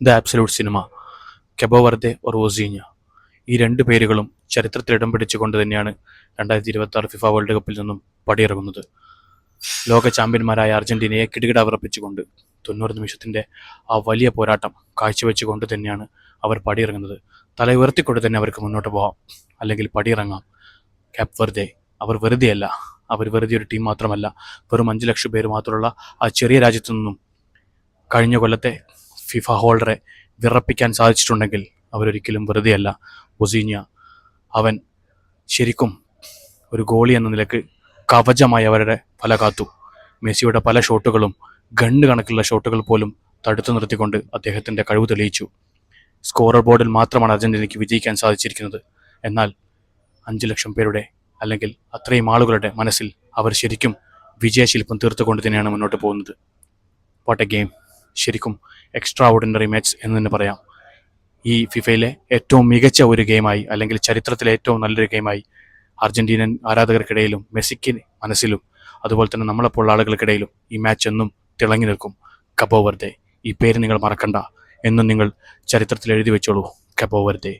The absolute cinema, Cabo Verde or ഒസീഞ്ഞ. ഈ രണ്ട് പേരുകളും ചരിത്രത്തിൽ ഇടം പിടിച്ചുകൊണ്ട് തന്നെയാണ് 2026 ഫിഫ വേൾഡ് കപ്പിൽ നിന്നും പടിയിറങ്ങുന്നത്. ലോക ചാമ്പ്യന്മാരായ അർജന്റീനയെ കിടുകിട വിറപ്പിച്ചുകൊണ്ട് 90 നിമിഷത്തിൻ്റെ ആ വലിയ പോരാട്ടം കാഴ്ചവെച്ചുകൊണ്ട് തന്നെയാണ് അവർ പടിയിറങ്ങുന്നത്. തല ഉയർത്തിക്കൊണ്ട് തന്നെ അവർക്ക് മുന്നോട്ട് പോകാം, അല്ലെങ്കിൽ പടിയിറങ്ങാം. കേപ്പ് വെർദെ അവർ വെറുതെയല്ല, അവർ വെറുതെ ഒരു ടീം മാത്രമല്ല. വെറും 5 ലക്ഷം പേര് മാത്രമുള്ള ആ ചെറിയ രാജ്യത്തു നിന്നും കഴിഞ്ഞ കൊല്ലത്തെ ഫിഫ ഹോൾഡറെ വിറപ്പിക്കാൻ സാധിച്ചിട്ടുണ്ടെങ്കിൽ അവരൊരിക്കലും വെറുതെയല്ല. ഒസീഞ്ഞ അവൻ ശരിക്കും ഒരു ഗോളി എന്ന നിലക്ക് കവചമായി അവരുടെ പല കാത്തു. മെസ്സിയുടെ പല ഷോട്ടുകളും, ഗണ്ണ് കണക്കുള്ള ഷോട്ടുകൾ പോലും തടുത്തു നിർത്തിക്കൊണ്ട് അദ്ദേഹത്തിൻ്റെ കഴിവ് തെളിയിച്ചു. സ്കോറർ ബോർഡിൽ മാത്രമാണ് അർജന്റീനയ്ക്ക് വിജയിക്കാൻ സാധിച്ചിരിക്കുന്നത്. എന്നാൽ 5 ലക്ഷം പേരുടെ അല്ലെങ്കിൽ അത്രയും ആളുകളുടെ മനസ്സിൽ അവർ ശരിക്കും വിജയശില്പം തീർത്തുകൊണ്ട് തന്നെയാണ് മുന്നോട്ട് പോകുന്നത്. What A game! ശരിക്കും എക്സ്ട്രാ ഓർഡിനറി മാച്ച് എന്ന് തന്നെ പറയാം. ഈ ഫിഫയിലെ ഏറ്റവും മികച്ച ഒരു ഗെയിമായി, അല്ലെങ്കിൽ ചരിത്രത്തിലെ ഏറ്റവും നല്ലൊരു ഗെയിമായി അർജന്റീനൻ ആരാധകർക്കിടയിലും മെസ്സിക്ക് മനസ്സിലും അതുപോലെ തന്നെ നമ്മളെപ്പോലുള്ള ആളുകൾക്കിടയിലും ഈ മാച്ച് എന്നും തിളങ്ങി നിൽക്കും. കെബോ വെർദെ, ഈ പേര് നിങ്ങൾ മറക്കണ്ട, എന്നും നിങ്ങൾ ചരിത്രത്തിൽ എഴുതി വെച്ചോളൂ. കെബോ വെർദെ.